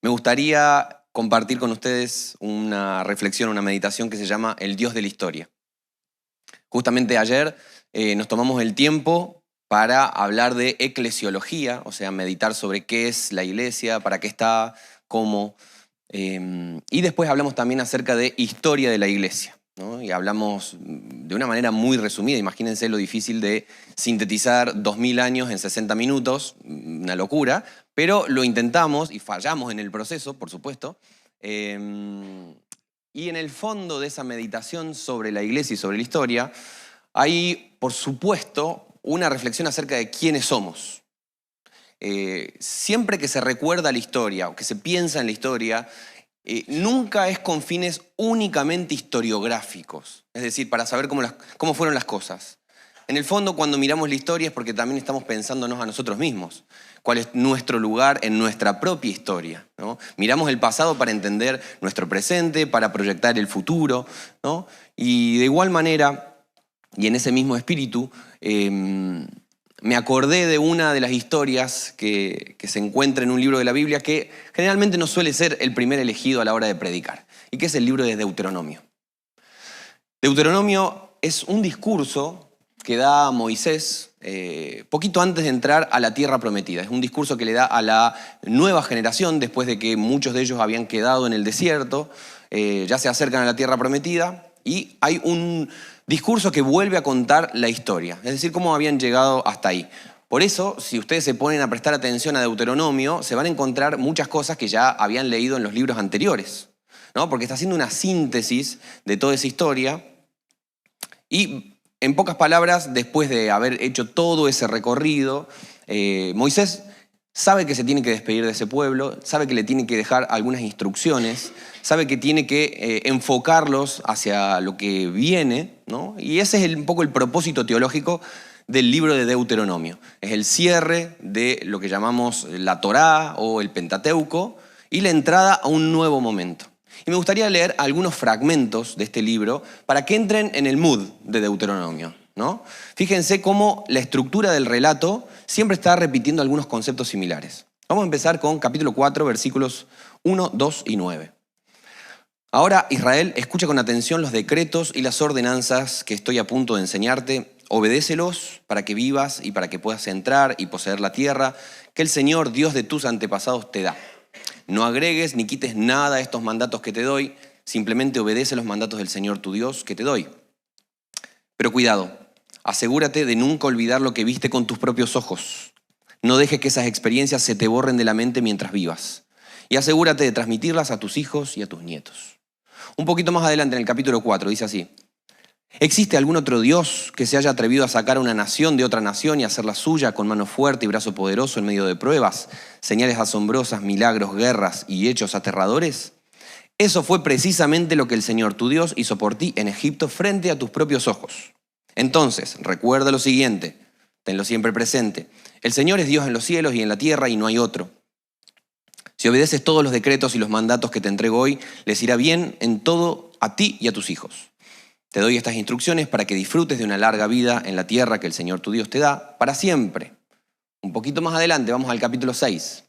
Me gustaría compartir con ustedes una reflexión, una meditación que se llama El Dios de la Historia. Justamente ayer nos tomamos el tiempo para hablar de eclesiología, o sea, meditar sobre qué es la iglesia, para qué está, cómo. Y después hablamos también acerca de historia de la iglesia, ¿no? Y hablamos de una manera muy resumida. Imagínense lo difícil de sintetizar 2000 años en 60 minutos, una locura, pero lo intentamos y fallamos en el proceso, por supuesto. Y en el fondo de esa meditación sobre la iglesia y sobre la historia, hay, por supuesto, una reflexión acerca de quiénes somos. Siempre que se recuerda la historia o que se piensa en la historia, nunca es con fines únicamente historiográficos, es decir, para saber cómo fueron las cosas. En el fondo, cuando miramos la historia es porque también estamos pensándonos a nosotros mismos, cuál es nuestro lugar en nuestra propia historia, ¿no? Miramos el pasado para entender nuestro presente, para proyectar el futuro, ¿no? Y de igual manera, y en ese mismo espíritu, me acordé de una de las historias que se encuentra en un libro de la Biblia que generalmente no suele ser el primer elegido a la hora de predicar, y que es el libro de Deuteronomio. Deuteronomio es un discurso que da Moisés poquito antes de entrar a la tierra prometida. Es un discurso que le da a la nueva generación después de que muchos de ellos habían quedado en el desierto, ya se acercan a la tierra prometida, y hay un discurso que vuelve a contar la historia, es decir, cómo habían llegado hasta ahí. Por eso, si ustedes se ponen a prestar atención a Deuteronomio, se van a encontrar muchas cosas que ya habían leído en los libros anteriores, ¿no? Porque está haciendo una síntesis de toda esa historia. Y en pocas palabras, después de haber hecho todo ese recorrido, Moisés sabe que se tiene que despedir de ese pueblo, sabe que le tiene que dejar algunas instrucciones, sabe que tiene que enfocarlos hacia lo que viene, ¿no? Y ese es un poco el propósito teológico del libro de Deuteronomio. Es el cierre de lo que llamamos la Torá o el Pentateuco y la entrada a un nuevo momento. Y me gustaría leer algunos fragmentos de este libro para que entren en el mood de Deuteronomio, ¿no? Fíjense cómo la estructura del relato siempre está repitiendo algunos conceptos similares. Vamos a empezar con capítulo 4, versículos 1, 2 y 9. Ahora, Israel, escucha con atención los decretos y las ordenanzas que estoy a punto de enseñarte. Obedécelos para que vivas y para que puedas entrar y poseer la tierra que el Señor, Dios de tus antepasados, te da. No agregues ni quites nada a estos mandatos que te doy, simplemente obedece los mandatos del Señor tu Dios que te doy. Pero cuidado, asegúrate de nunca olvidar lo que viste con tus propios ojos. No dejes que esas experiencias se te borren de la mente mientras vivas. Y asegúrate de transmitirlas a tus hijos y a tus nietos. Un poquito más adelante en el capítulo 4 dice así: ¿existe algún otro Dios que se haya atrevido a sacar a una nación de otra nación y hacerla suya con mano fuerte y brazo poderoso en medio de pruebas, señales asombrosas, milagros, guerras y hechos aterradores? Eso fue precisamente lo que el Señor tu Dios hizo por ti en Egipto frente a tus propios ojos. Entonces, recuerda lo siguiente, tenlo siempre presente: el Señor es Dios en los cielos y en la tierra y no hay otro. Si obedeces todos los decretos y los mandatos que te entrego hoy, les irá bien en todo a ti y a tus hijos. Te doy estas instrucciones para que disfrutes de una larga vida en la tierra que el Señor tu Dios te da para siempre. Un poquito más adelante vamos al capítulo 6.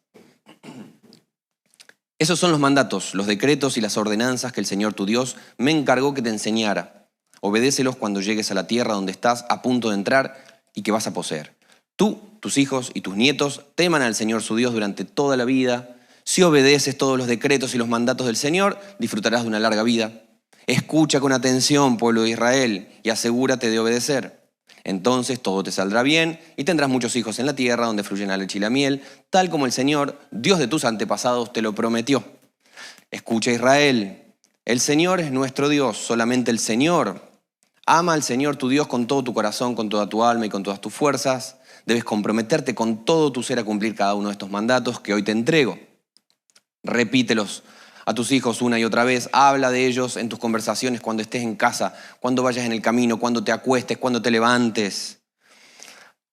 Esos son los mandatos, los decretos y las ordenanzas que el Señor tu Dios me encargó que te enseñara. Obedécelos cuando llegues a la tierra donde estás a punto de entrar y que vas a poseer. Tú, tus hijos y tus nietos teman al Señor su Dios durante toda la vida. Si obedeces todos los decretos y los mandatos del Señor, disfrutarás de una larga vida. Escucha con atención, pueblo de Israel, y asegúrate de obedecer. Entonces todo te saldrá bien y tendrás muchos hijos en la tierra donde fluyen la leche y la miel, tal como el Señor, Dios de tus antepasados, te lo prometió. Escucha, Israel, el Señor es nuestro Dios, solamente el Señor. Ama al Señor tu Dios con todo tu corazón, con toda tu alma y con todas tus fuerzas. Debes comprometerte con todo tu ser a cumplir cada uno de estos mandatos que hoy te entrego. Repítelos a tus hijos una y otra vez, habla de ellos en tus conversaciones cuando estés en casa, cuando vayas en el camino, cuando te acuestes, cuando te levantes.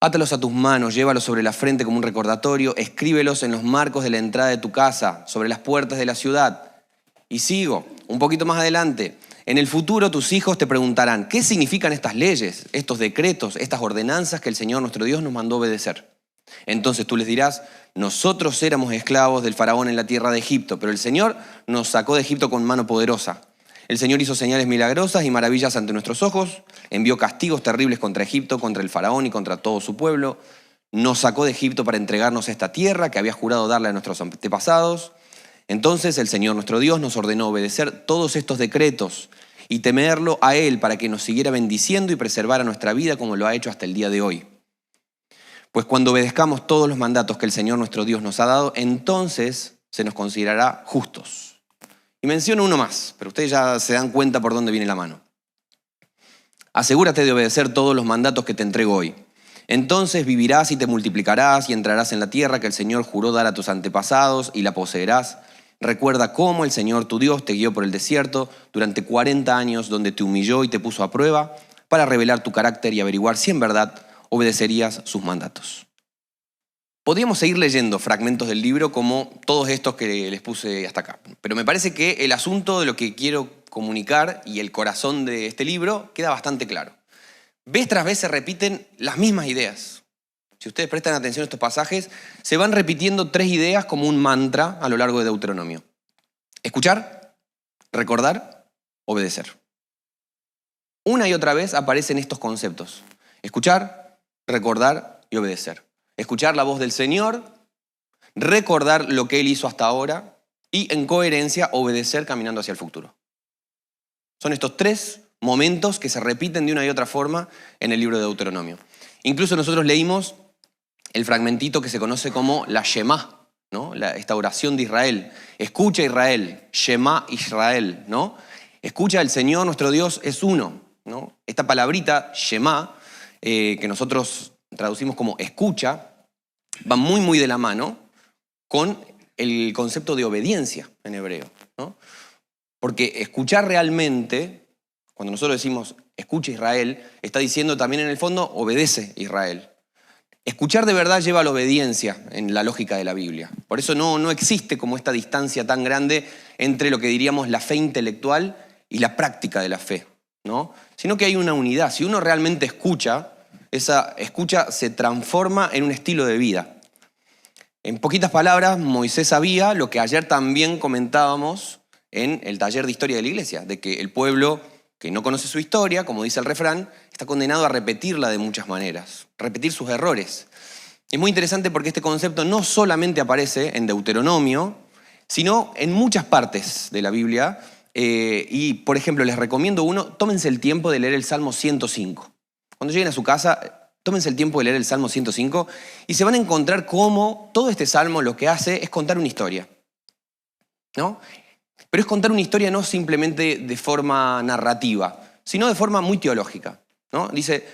Átalos a tus manos, llévalos sobre la frente como un recordatorio, escríbelos en los marcos de la entrada de tu casa, sobre las puertas de la ciudad. Y sigo, un poquito más adelante. En el futuro tus hijos te preguntarán, ¿qué significan estas leyes, estos decretos, estas ordenanzas que el Señor nuestro Dios nos mandó obedecer? Entonces tú les dirás, nosotros éramos esclavos del faraón en la tierra de Egipto, pero el Señor nos sacó de Egipto con mano poderosa. El Señor hizo señales milagrosas y maravillas ante nuestros ojos, envió castigos terribles contra Egipto, contra el faraón y contra todo su pueblo. Nos sacó de Egipto para entregarnos esta tierra que había jurado darle a nuestros antepasados. Entonces el Señor nuestro Dios nos ordenó obedecer todos estos decretos y temerlo a Él para que nos siguiera bendiciendo y preservara nuestra vida como lo ha hecho hasta el día de hoy. Pues cuando obedezcamos todos los mandatos que el Señor nuestro Dios nos ha dado, entonces se nos considerará justos. Y menciono uno más, pero ustedes ya se dan cuenta por dónde viene la mano. Asegúrate de obedecer todos los mandatos que te entrego hoy. Entonces vivirás y te multiplicarás y entrarás en la tierra que el Señor juró dar a tus antepasados y la poseerás. Recuerda cómo el Señor tu Dios te guió por el desierto durante 40 años, donde te humilló y te puso a prueba para revelar tu carácter y averiguar si en verdad obedecerías sus mandatos. Podríamos seguir leyendo fragmentos del libro como todos estos que les puse hasta acá, pero me parece que el asunto de lo que quiero comunicar y el corazón de este libro queda bastante claro. Vez tras vez se repiten las mismas ideas. Si ustedes prestan atención a estos pasajes, se van repitiendo 3 ideas como un mantra a lo largo de Deuteronomio. Escuchar, recordar, obedecer. Una y otra vez aparecen estos conceptos. Escuchar, recordar y obedecer. Escuchar la voz del Señor, recordar lo que Él hizo hasta ahora y, en coherencia, obedecer caminando hacia el futuro. Son estos 3 momentos que se repiten de una y otra forma en el libro de Deuteronomio. Incluso nosotros leímos el fragmentito que se conoce como la Shema, ¿no? Esta oración de Israel. Escucha Israel, Shema Israel, ¿no? Escucha, el Señor nuestro Dios es uno, ¿no? Esta palabrita, Shema, que nosotros traducimos como escucha, va muy, muy de la mano con el concepto de obediencia en hebreo, ¿no? Porque escuchar realmente, cuando nosotros decimos escucha Israel, está diciendo también en el fondo obedece Israel. Escuchar de verdad lleva a la obediencia en la lógica de la Biblia. Por eso no existe como esta distancia tan grande entre lo que diríamos la fe intelectual y la práctica de la fe, ¿no? Sino que hay una unidad. Si uno realmente escucha, esa escucha se transforma en un estilo de vida. En poquitas palabras, Moisés sabía lo que ayer también comentábamos en el taller de historia de la iglesia, de que el pueblo que no conoce su historia, como dice el refrán, está condenado a repetirla de muchas maneras, repetir sus errores. Es muy interesante porque este concepto no solamente aparece en Deuteronomio, sino en muchas partes de la Biblia. Y, por ejemplo, les recomiendo uno, tómense el tiempo de leer el Salmo 105. Cuando lleguen a su casa, tómense el tiempo de leer el Salmo 105 y se van a encontrar cómo todo este salmo lo que hace es contar una historia, ¿no? Pero es contar una historia no simplemente de forma narrativa, sino de forma muy teológica, ¿no? Dice,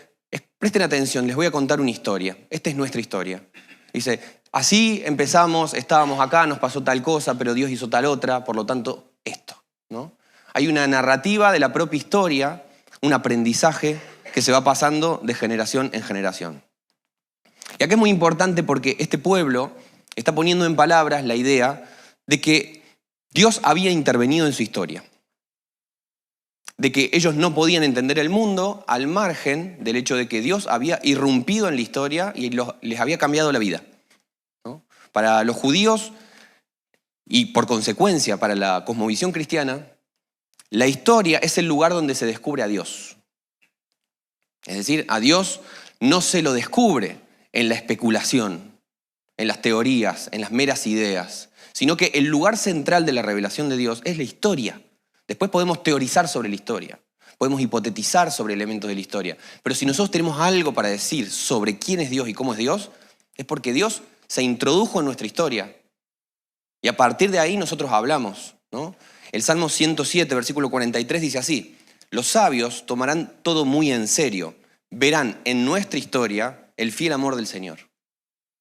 presten atención, les voy a contar una historia. Esta es nuestra historia. Dice, así empezamos, estábamos acá, nos pasó tal cosa, pero Dios hizo tal otra, por lo tanto, esto, ¿no? Hay una narrativa de la propia historia, un aprendizaje que se va pasando de generación en generación. Y acá es muy importante porque este pueblo está poniendo en palabras la idea de que Dios había intervenido en su historia, de que ellos no podían entender el mundo al margen del hecho de que Dios había irrumpido en la historia y les había cambiado la vida, ¿no? Para los judíos y por consecuencia para la cosmovisión cristiana, la historia es el lugar donde se descubre a Dios. Es decir, a Dios no se lo descubre en la especulación, en las teorías, en las meras ideas, sino que el lugar central de la revelación de Dios es la historia. Después podemos teorizar sobre la historia, podemos hipotetizar sobre elementos de la historia, pero si nosotros tenemos algo para decir sobre quién es Dios y cómo es Dios, es porque Dios se introdujo en nuestra historia. Y a partir de ahí nosotros hablamos, ¿no? El Salmo 107, versículo 43 dice así, los sabios tomarán todo muy en serio, verán en nuestra historia el fiel amor del Señor.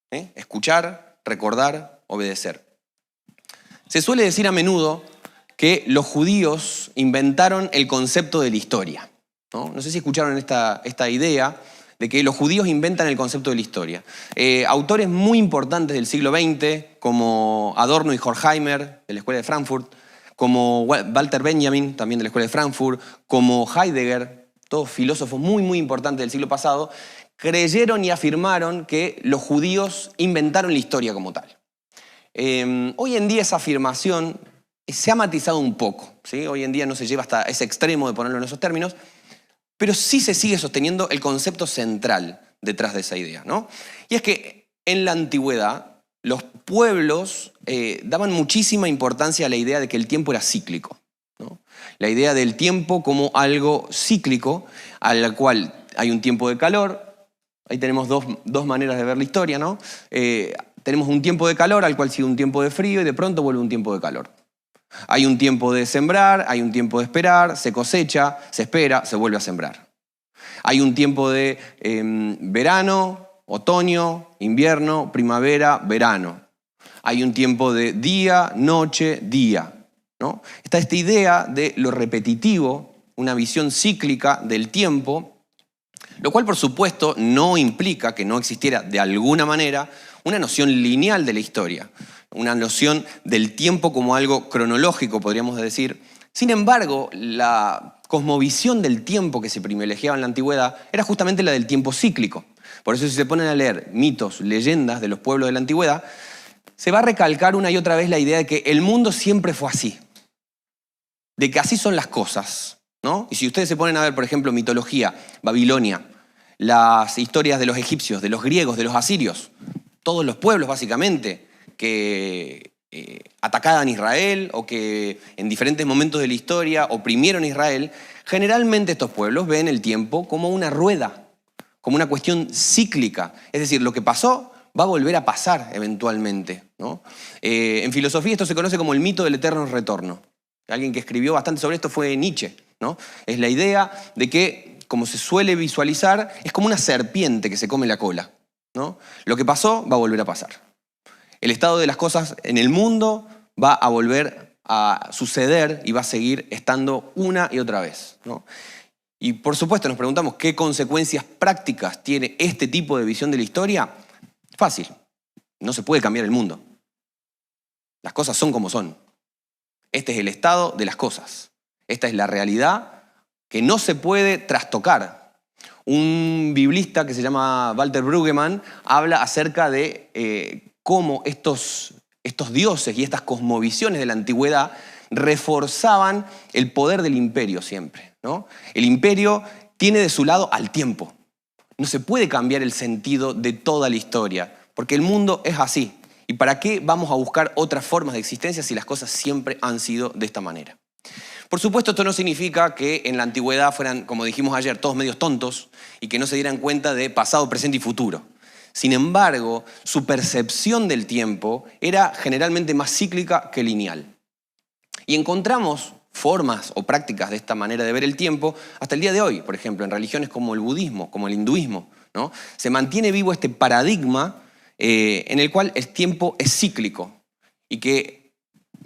Escuchar, recordar, obedecer. Se suele decir a menudo que los judíos inventaron el concepto de la historia, ¿no? No sé si escucharon esta idea de que los judíos inventan el concepto de la historia. Autores muy importantes del siglo XX, como Adorno y Horkheimer, de la Escuela de Frankfurt, como Walter Benjamin, también de la Escuela de Frankfurt, como Heidegger, todos filósofos muy, muy importantes del siglo pasado, creyeron y afirmaron que los judíos inventaron la historia como tal. Hoy en día esa afirmación se ha matizado un poco, ¿sí? Hoy en día no se lleva hasta ese extremo de ponerlo en esos términos, pero sí se sigue sosteniendo el concepto central detrás de esa idea, ¿no? Y es que en la antigüedad los pueblos daban muchísima importancia a la idea de que el tiempo era cíclico, ¿no? La idea del tiempo como algo cíclico, al cual hay un tiempo de calor. Ahí tenemos dos maneras de ver la historia, ¿no? Tenemos un tiempo de calor al cual sigue un tiempo de frío y de pronto vuelve un tiempo de calor. Hay un tiempo de sembrar, hay un tiempo de esperar, se cosecha, se espera, se vuelve a sembrar. Hay un tiempo de verano, otoño, invierno, primavera, verano. Hay un tiempo de día, noche, día, ¿no? Está esta idea de lo repetitivo, una visión cíclica del tiempo, lo cual por supuesto no implica que no existiera de alguna manera una noción lineal de la historia, una noción del tiempo como algo cronológico, podríamos decir. Sin embargo, la cosmovisión del tiempo que se privilegiaba en la antigüedad era justamente la del tiempo cíclico. Por eso si se ponen a leer mitos, leyendas de los pueblos de la antigüedad, se va a recalcar una y otra vez la idea de que el mundo siempre fue así, de que así son las cosas, ¿no? Y si ustedes se ponen a ver, por ejemplo, mitología, Babilonia, las historias de los egipcios, de los griegos, de los asirios, todos los pueblos básicamente que atacaban Israel o que en diferentes momentos de la historia oprimieron a Israel, generalmente estos pueblos ven el tiempo como una rueda, como una cuestión cíclica. Es decir, lo que pasó va a volver a pasar eventualmente, ¿no? En filosofía esto se conoce como el mito del eterno retorno. Alguien que escribió bastante sobre esto fue Nietzsche, ¿no? Es la idea de que, como se suele visualizar, es como una serpiente que se come la cola, ¿no? Lo que pasó va a volver a pasar. El estado de las cosas en el mundo va a volver a suceder y va a seguir estando una y otra vez, ¿no? Y por supuesto nos preguntamos qué consecuencias prácticas tiene este tipo de visión de la historia. Fácil, no se puede cambiar el mundo. Las cosas son como son. Este es el estado de las cosas. Esta es la realidad que no se puede trastocar. Un biblista que se llama Walter Brueggemann habla acerca de cómo estos dioses y estas cosmovisiones de la antigüedad reforzaban el poder del imperio siempre, ¿no? El imperio tiene de su lado al tiempo. No se puede cambiar el sentido de toda la historia, porque el mundo es así. ¿Y para qué vamos a buscar otras formas de existencia si las cosas siempre han sido de esta manera? Por supuesto, esto no significa que en la antigüedad fueran, como dijimos ayer, todos medios tontos y que no se dieran cuenta de pasado, presente y futuro. Sin embargo, su percepción del tiempo era generalmente más cíclica que lineal. Y encontramos formas o prácticas de esta manera de ver el tiempo hasta el día de hoy, por ejemplo, en religiones como el budismo, como el hinduismo, ¿no? Se mantiene vivo este paradigma en el cual el tiempo es cíclico y que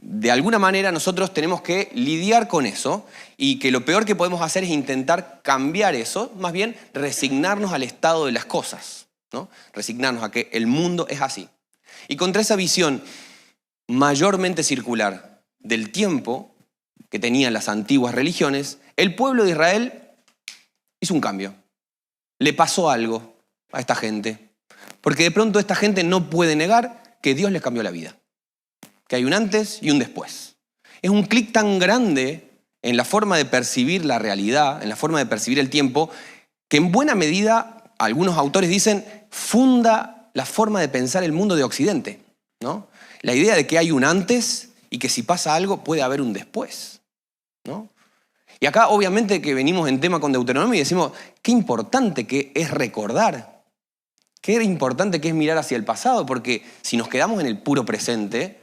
de alguna manera nosotros tenemos que lidiar con eso y que lo peor que podemos hacer es intentar cambiar eso, más bien resignarnos al estado de las cosas, ¿no? Resignarnos a que el mundo es así. Y contra esa visión mayormente circular del tiempo que tenían las antiguas religiones, el pueblo de Israel hizo un cambio. Le pasó algo a esta gente. Porque de pronto esta gente no puede negar que Dios les cambió la vida. Que hay un antes y un después. Es un clic tan grande en la forma de percibir la realidad, en la forma de percibir el tiempo, que en buena medida, algunos autores dicen, funda la forma de pensar el mundo de Occidente, ¿no? La idea de que hay un antes y que si pasa algo puede haber un después, ¿no? Y acá obviamente que venimos en tema con Deuteronomio y decimos, qué importante que es recordar. Qué importante que es mirar hacia el pasado, porque si nos quedamos en el puro presente,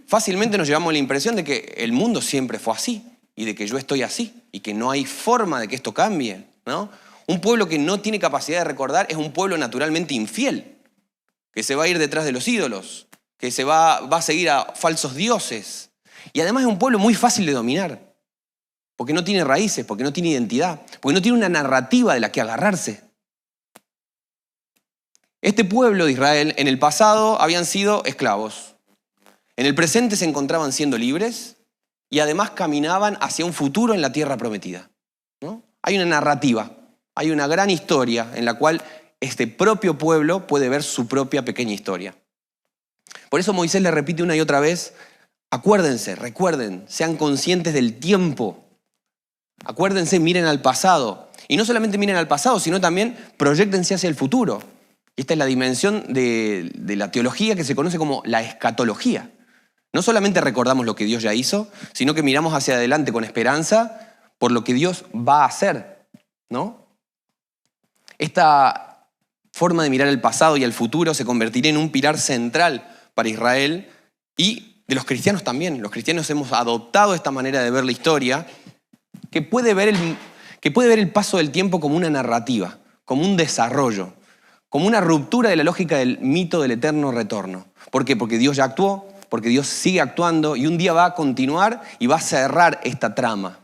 fácilmente nos llevamos la impresión de que el mundo siempre fue así y de que yo estoy así y que no hay forma de que esto cambie, ¿no? Un pueblo que no tiene capacidad de recordar es un pueblo naturalmente infiel, que se va a ir detrás de los ídolos, que va a seguir a falsos dioses. Y además es un pueblo muy fácil de dominar, porque no tiene raíces, porque no tiene identidad, porque no tiene una narrativa de la que agarrarse. Este pueblo de Israel en el pasado habían sido esclavos. En el presente se encontraban siendo libres y además caminaban hacia un futuro en la tierra prometida, ¿no? Hay una narrativa. hay una gran historia en la cual este propio pueblo puede ver su propia pequeña historia. Por eso Moisés le repite una y otra vez, acuérdense, recuerden, sean conscientes del tiempo. Acuérdense, miren al pasado. Y no solamente miren al pasado, sino también proyéctense hacia el futuro. Esta es la dimensión de la teología que se conoce como la escatología. No solamente recordamos lo que Dios ya hizo, sino que miramos hacia adelante con esperanza por lo que Dios va a hacer, ¿no? Esta forma de mirar el pasado y el futuro se convertirá en un pilar central para Israel y de los cristianos también. Los cristianos hemos adoptado esta manera de ver la historia que puede ver el paso del tiempo como una narrativa, como un desarrollo, como una ruptura de la lógica del mito del eterno retorno. ¿Por qué? Porque Dios ya actuó, porque Dios sigue actuando y un día va a continuar y va a cerrar esta trama.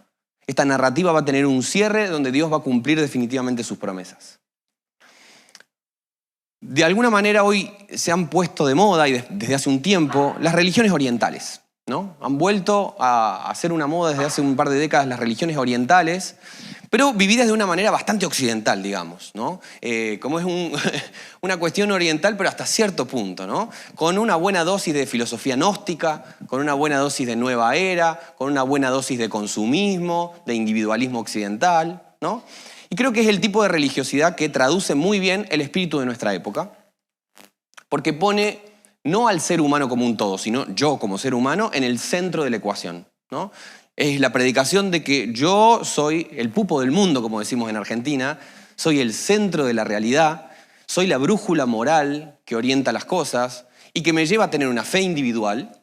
Esta narrativa va a tener un cierre donde Dios va a cumplir definitivamente sus promesas. De alguna manera hoy se han puesto de moda, y desde hace un tiempo, las religiones orientales, ¿no? Han vuelto a hacer una moda desde hace un par de décadas las religiones orientales, pero vividas de una manera bastante occidental, digamos, ¿no? Como es una cuestión oriental, pero hasta cierto punto, ¿no? Con una buena dosis de filosofía gnóstica, con una buena dosis de nueva era, con una buena dosis de consumismo, de individualismo occidental, ¿no? Y creo que es el tipo de religiosidad que traduce muy bien el espíritu de nuestra época, porque pone no al ser humano como un todo, sino yo como ser humano en el centro de la ecuación, ¿no? Es la predicación de que yo soy el pupo del mundo, como decimos en Argentina, soy el centro de la realidad, soy la brújula moral que orienta las cosas y que me lleva a tener una fe individual,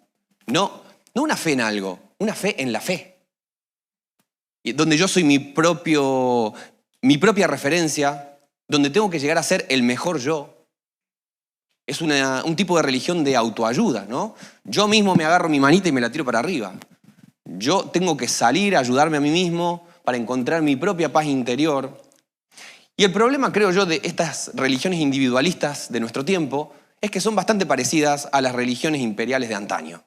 no una fe en algo, una fe en la fe, donde yo soy mi propia referencia, donde tengo que llegar a ser el mejor yo. Es un tipo de religión de autoayuda, ¿no? Yo mismo me agarro mi manita y me la tiro para arriba. Yo tengo que salir a ayudarme a mí mismo para encontrar mi propia paz interior. Y el problema, creo yo, de estas religiones individualistas de nuestro tiempo es que son bastante parecidas a las religiones imperiales de antaño,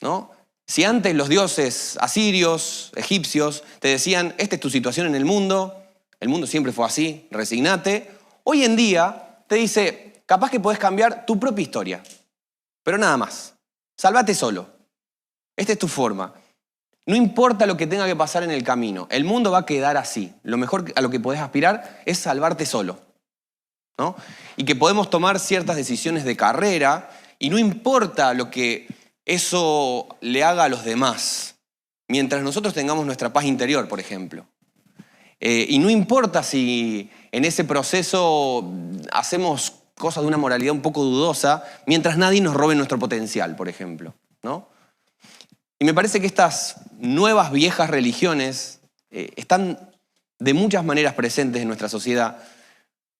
¿no? Si antes los dioses asirios, egipcios, te decían, esta es tu situación en el mundo siempre fue así, resignate, hoy en día te dice, capaz que podés cambiar tu propia historia, pero nada más, salvate solo. Esta es tu forma. No importa lo que tenga que pasar en el camino, el mundo va a quedar así. Lo mejor a lo que podés aspirar es salvarte solo, ¿no? Y que podemos tomar ciertas decisiones de carrera y no importa lo que eso le haga a los demás, mientras nosotros tengamos nuestra paz interior, por ejemplo. Y no importa si en ese proceso hacemos cosas de una moralidad un poco dudosa, mientras nadie nos robe nuestro potencial, por ejemplo, ¿no? Y me parece que estas nuevas viejas religiones están de muchas maneras presentes en nuestra sociedad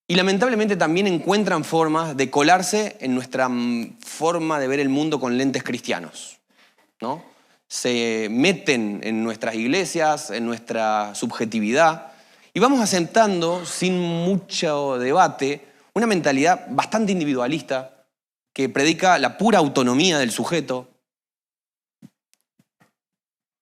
y lamentablemente también encuentran formas de colarse en nuestra forma de ver el mundo con lentes cristianos, ¿no? Se meten en nuestras iglesias, en nuestra subjetividad y vamos asentando sin mucho debate una mentalidad bastante individualista que predica la pura autonomía del sujeto.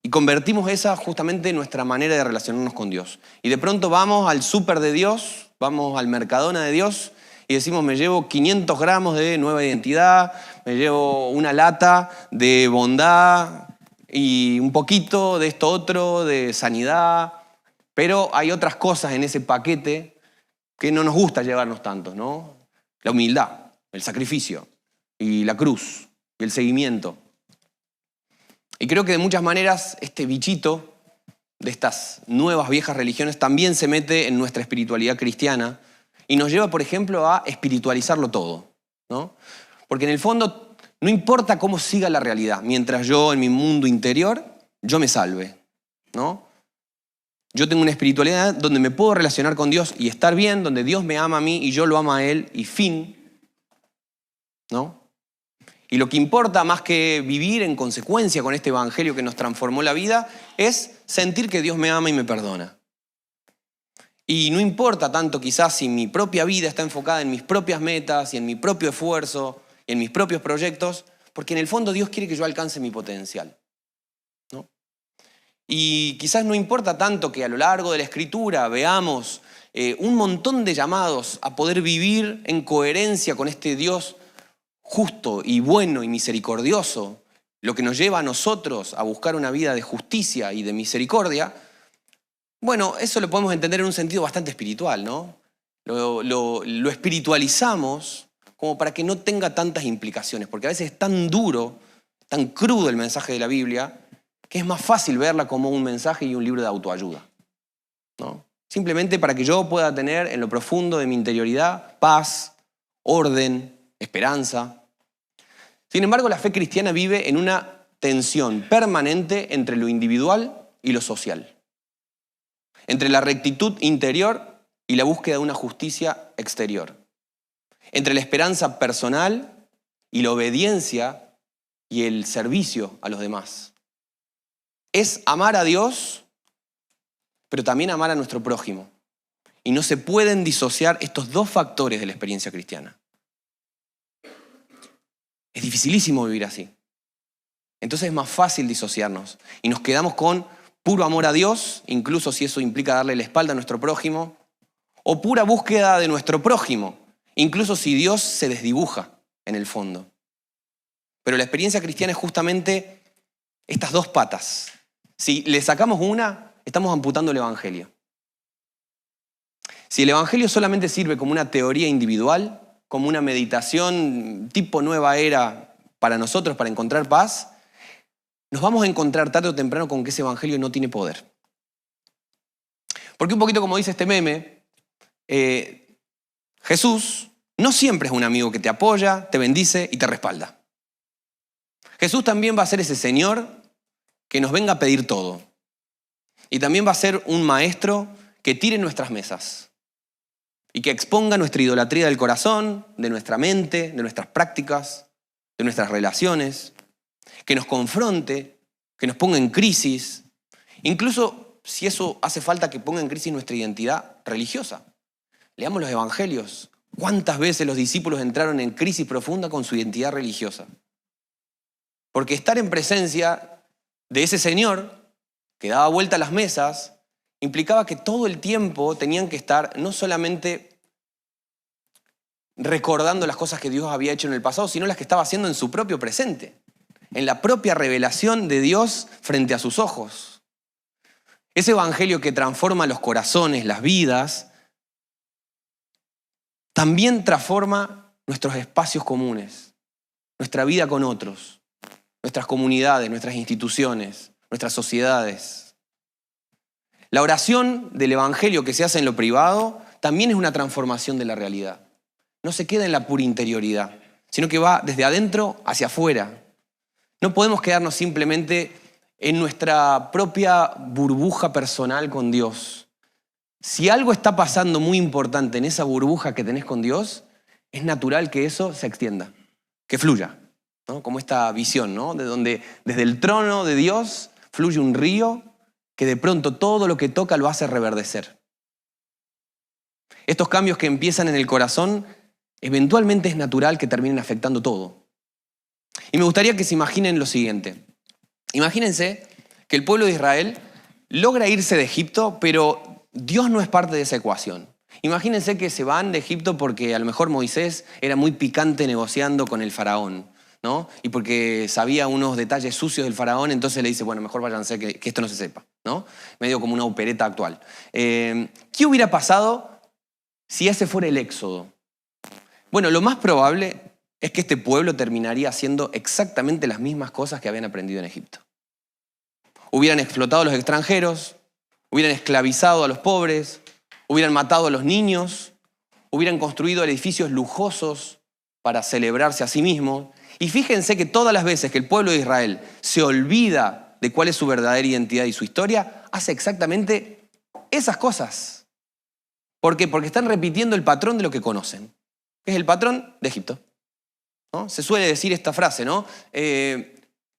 Y convertimos esa justamente en nuestra manera de relacionarnos con Dios. Y de pronto vamos al súper de Dios, vamos al Mercadona de Dios y decimos, me llevo 500 gramos de nueva identidad, me llevo una lata de bondad y un poquito de esto otro, de sanidad. Pero hay otras cosas en ese paquete que no nos gusta llevarnos tanto, ¿no? La humildad, el sacrificio y la cruz y el seguimiento. Y creo que de muchas maneras este bichito de estas nuevas viejas religiones también se mete en nuestra espiritualidad cristiana y nos lleva, por ejemplo, a espiritualizarlo todo, ¿no? Porque en el fondo no importa cómo siga la realidad, mientras yo en mi mundo interior, yo me salve, ¿no? Yo tengo una espiritualidad donde me puedo relacionar con Dios y estar bien, donde Dios me ama a mí y yo lo amo a Él y fin, ¿no? Y lo que importa más que vivir en consecuencia con este evangelio que nos transformó la vida es sentir que Dios me ama y me perdona. Y no importa tanto quizás si mi propia vida está enfocada en mis propias metas y en mi propio esfuerzo y en mis propios proyectos, porque en el fondo Dios quiere que yo alcance mi potencial, ¿no? Y quizás no importa tanto que a lo largo de la Escritura veamos un montón de llamados a poder vivir en coherencia con este Dios justo y bueno y misericordioso, lo que nos lleva a nosotros a buscar una vida de justicia y de misericordia. Bueno, eso lo podemos entender en un sentido bastante espiritual, ¿no? Lo espiritualizamos como para que no tenga tantas implicaciones, porque a veces es tan duro, tan crudo el mensaje de la Biblia, que es más fácil verla como un mensaje y un libro de autoayuda, ¿no? Simplemente para que yo pueda tener en lo profundo de mi interioridad paz, orden, esperanza. Sin embargo, la fe cristiana vive en una tensión permanente entre lo individual y lo social, entre la rectitud interior y la búsqueda de una justicia exterior, entre la esperanza personal y la obediencia y el servicio a los demás. Es amar a Dios, pero también amar a nuestro prójimo. Y no se pueden disociar estos dos factores de la experiencia cristiana. Es dificilísimo vivir así. Entonces es más fácil disociarnos y nos quedamos con puro amor a Dios, incluso si eso implica darle la espalda a nuestro prójimo, o pura búsqueda de nuestro prójimo, incluso si Dios se desdibuja en el fondo. Pero la experiencia cristiana es justamente estas dos patas. Si le sacamos una, estamos amputando el Evangelio. Si el Evangelio solamente sirve como una teoría individual, como una meditación tipo nueva era para nosotros, para encontrar paz, nos vamos a encontrar tarde o temprano con que ese Evangelio no tiene poder. Porque un poquito como dice este meme, Jesús no siempre es un amigo que te apoya, te bendice y te respalda. Jesús también va a ser ese Señor que nos venga a pedir todo. Y también va a ser un maestro que tire nuestras mesas y que exponga nuestra idolatría del corazón, de nuestra mente, de nuestras prácticas, de nuestras relaciones, que nos confronte, que nos ponga en crisis, incluso si eso hace falta que ponga en crisis nuestra identidad religiosa. Leamos los evangelios. ¿Cuántas veces los discípulos entraron en crisis profunda con su identidad religiosa? Porque estar en presencia de ese Señor que daba vuelta a las mesas implicaba que todo el tiempo tenían que estar no solamente recordando las cosas que Dios había hecho en el pasado, sino las que estaba haciendo en su propio presente, en la propia revelación de Dios frente a sus ojos. Ese evangelio que transforma los corazones, las vidas, también transforma nuestros espacios comunes, nuestra vida con otros, nuestras comunidades, nuestras instituciones, nuestras sociedades. La oración del evangelio que se hace en lo privado también es una transformación de la realidad. No se queda en la pura interioridad, sino que va desde adentro hacia afuera. No podemos quedarnos simplemente en nuestra propia burbuja personal con Dios. Si algo está pasando muy importante en esa burbuja que tenés con Dios, es natural que eso se extienda, que fluya, ¿no? Como esta visión, ¿no? De donde desde el trono de Dios fluye un río que de pronto todo lo que toca lo hace reverdecer. Estos cambios que empiezan en el corazón, eventualmente es natural que terminen afectando todo. Y me gustaría que se imaginen lo siguiente. Imagínense que el pueblo de Israel logra irse de Egipto, pero Dios no es parte de esa ecuación. Imagínense que se van de Egipto porque a lo mejor Moisés era muy picante negociando con el faraón, ¿no? Y porque sabía unos detalles sucios del faraón, entonces le dice, bueno, mejor váyanse que esto no se sepa, ¿no? Medio como una opereta actual. ¿Qué hubiera pasado si ese fuera el éxodo? Bueno, lo más probable es que este pueblo terminaría haciendo exactamente las mismas cosas que habían aprendido en Egipto. Hubieran explotado a los extranjeros, hubieran esclavizado a los pobres, hubieran matado a los niños, hubieran construido edificios lujosos para celebrarse a sí mismos. Y fíjense que todas las veces que el pueblo de Israel se olvida de cuál es su verdadera identidad y su historia, hace exactamente esas cosas. ¿Por qué? Porque están repitiendo el patrón de lo que conocen, que es el patrón de Egipto, ¿no? Se suele decir esta frase, ¿no?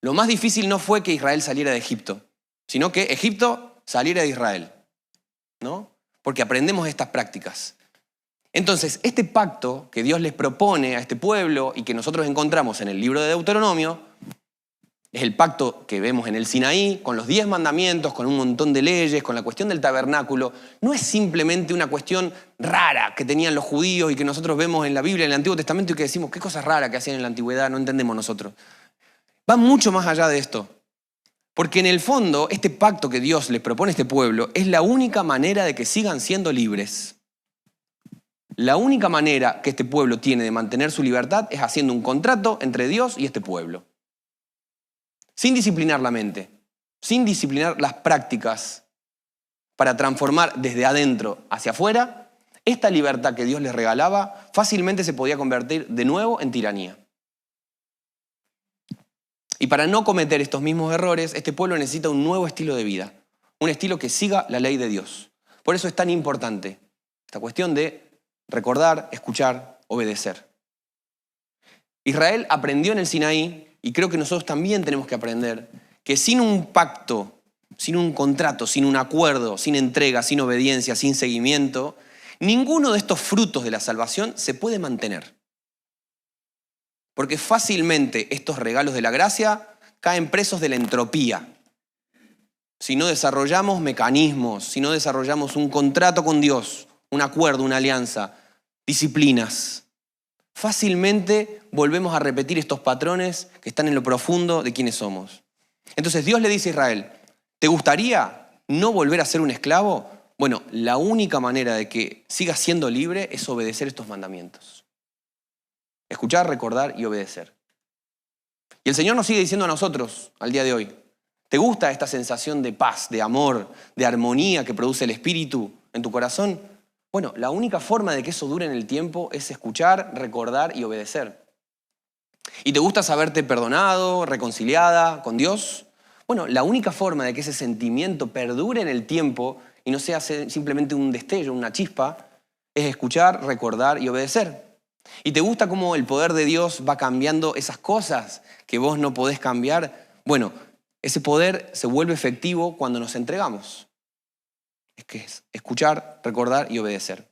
Lo más difícil no fue que Israel saliera de Egipto, sino que Egipto saliera de Israel, ¿no? Porque aprendemos estas prácticas. Entonces, este pacto que Dios les propone a este pueblo y que nosotros encontramos en el libro de Deuteronomio, Es el pacto que vemos en el Sinaí, con los 10 mandamientos, con un montón de leyes, con la cuestión del tabernáculo. No es simplemente una cuestión rara que tenían los judíos y que nosotros vemos en la Biblia, en el Antiguo Testamento, y que decimos, qué cosas raras que hacían en la antigüedad, no entendemos nosotros. Va mucho más allá de esto. Porque en el fondo, este pacto que Dios les propone a este pueblo es la única manera de que sigan siendo libres. La única manera que este pueblo tiene de mantener su libertad es haciendo un contrato entre Dios y este pueblo. Sin disciplinar la mente, sin disciplinar las prácticas para transformar desde adentro hacia afuera, esta libertad que Dios les regalaba fácilmente se podía convertir de nuevo en tiranía. Y para no cometer estos mismos errores, este pueblo necesita un nuevo estilo de vida, un estilo que siga la ley de Dios. Por eso es tan importante esta cuestión de recordar, escuchar, obedecer. Israel aprendió en el Sinaí, y creo que nosotros también tenemos que aprender, que sin un pacto, sin un contrato, sin un acuerdo, sin entrega, sin obediencia, sin seguimiento, ninguno de estos frutos de la salvación se puede mantener. Porque fácilmente estos regalos de la gracia caen presos de la entropía. Si no desarrollamos mecanismos, si no desarrollamos un contrato con Dios, un acuerdo, una alianza, disciplinas, fácilmente volvemos a repetir estos patrones que están en lo profundo de quiénes somos. Entonces Dios le dice a Israel, ¿te gustaría no volver a ser un esclavo? Bueno, la única manera de que sigas siendo libre es obedecer estos mandamientos. Escuchar, recordar y obedecer. Y el Señor nos sigue diciendo a nosotros al día de hoy, ¿te gusta esta sensación de paz, de amor, de armonía que produce el Espíritu en tu corazón? Bueno, la única forma de que eso dure en el tiempo es escuchar, recordar y obedecer. ¿Y te gusta saberte perdonado, reconciliada con Dios? Bueno, la única forma de que ese sentimiento perdure en el tiempo y no sea simplemente un destello, una chispa, es escuchar, recordar y obedecer. ¿Y te gusta cómo el poder de Dios va cambiando esas cosas que vos no podés cambiar? Bueno, ese poder se vuelve efectivo cuando nos entregamos. Es que es escuchar, recordar y obedecer.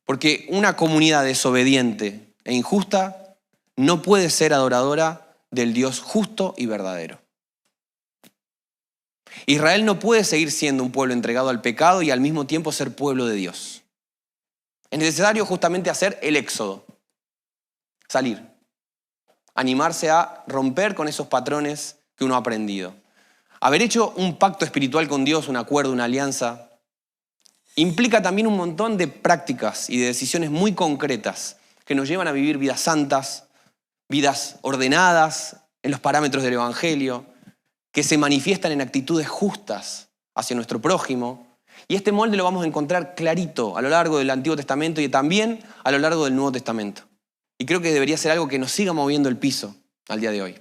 Porque una comunidad desobediente e injusta no puede ser adoradora del Dios justo y verdadero. Israel no puede seguir siendo un pueblo entregado al pecado y al mismo tiempo ser pueblo de Dios. Es necesario justamente hacer el éxodo. Salir. Animarse a romper con esos patrones que uno ha aprendido. Haber hecho un pacto espiritual con Dios, un acuerdo, una alianza, implica también un montón de prácticas y de decisiones muy concretas que nos llevan a vivir vidas santas, vidas ordenadas en los parámetros del Evangelio, que se manifiestan en actitudes justas hacia nuestro prójimo. Y este molde lo vamos a encontrar clarito a lo largo del Antiguo Testamento y también a lo largo del Nuevo Testamento. Y creo que debería ser algo que nos siga moviendo el piso al día de hoy.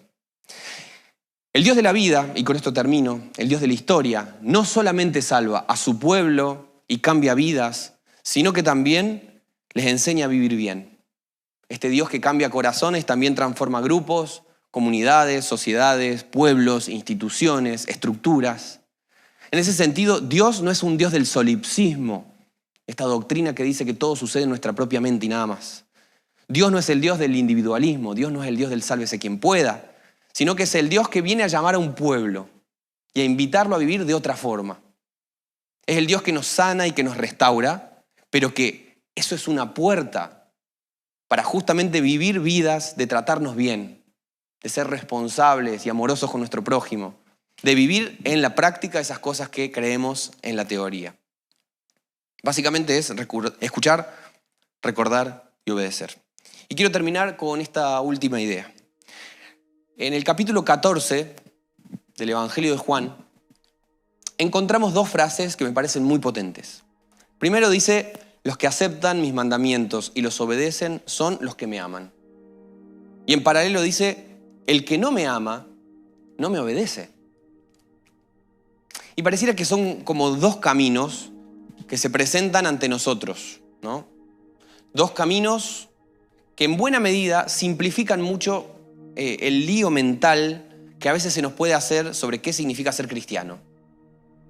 El Dios de la vida, y con esto termino, el Dios de la historia, no solamente salva a su pueblo y cambia vidas, sino que también les enseña a vivir bien. Este Dios que cambia corazones también transforma grupos, comunidades, sociedades, pueblos, instituciones, estructuras. En ese sentido, Dios no es un Dios del solipsismo, esta doctrina que dice que todo sucede en nuestra propia mente y nada más. Dios no es el Dios del individualismo, Dios no es el Dios del sálvese quien pueda, sino que es el Dios que viene a llamar a un pueblo y a invitarlo a vivir de otra forma. Es el Dios que nos sana y que nos restaura, pero que eso es una puerta para justamente vivir vidas de tratarnos bien, de ser responsables y amorosos con nuestro prójimo, de vivir en la práctica esas cosas que creemos en la teoría. Básicamente es escuchar, recordar y obedecer. Y quiero terminar con esta última idea. En el capítulo 14 del Evangelio de Juan, encontramos dos frases que me parecen muy potentes. Primero dice, los que aceptan mis mandamientos y los obedecen son los que me aman. Y en paralelo dice, el que no me ama, no me obedece. Y pareciera que son como dos caminos que se presentan ante nosotros, ¿no? Dos caminos que en buena medida simplifican mucho el lío mental que a veces se nos puede hacer sobre qué significa ser cristiano,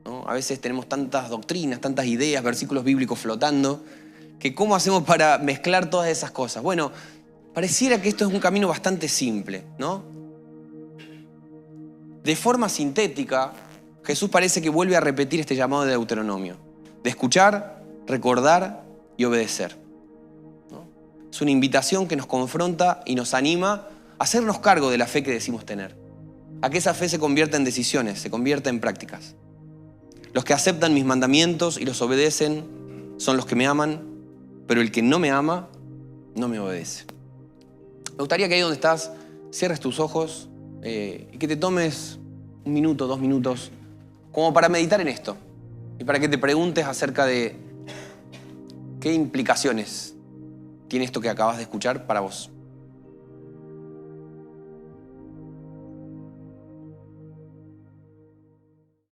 ¿no? A veces tenemos tantas doctrinas, tantas ideas, versículos bíblicos flotando, que ¿cómo hacemos para mezclar todas esas cosas? Bueno, pareciera que esto es un camino bastante simple, ¿no? de forma sintética, Jesús parece que vuelve a repetir este llamado de Deuteronomio, de escuchar, recordar y obedecer, ¿no? Es una invitación que nos confronta y nos anima a hacernos cargo de la fe que decimos tener, a que esa fe se convierta en decisiones, se convierta en prácticas. Los que aceptan mis mandamientos y los obedecen son los que me aman, pero el que no me ama, no me obedece. Me gustaría que ahí donde estás, cierres tus ojos y que te tomes 1 minuto, 2 minutos, como para meditar en esto y para que te preguntes acerca de qué implicaciones tiene esto que acabas de escuchar para vos.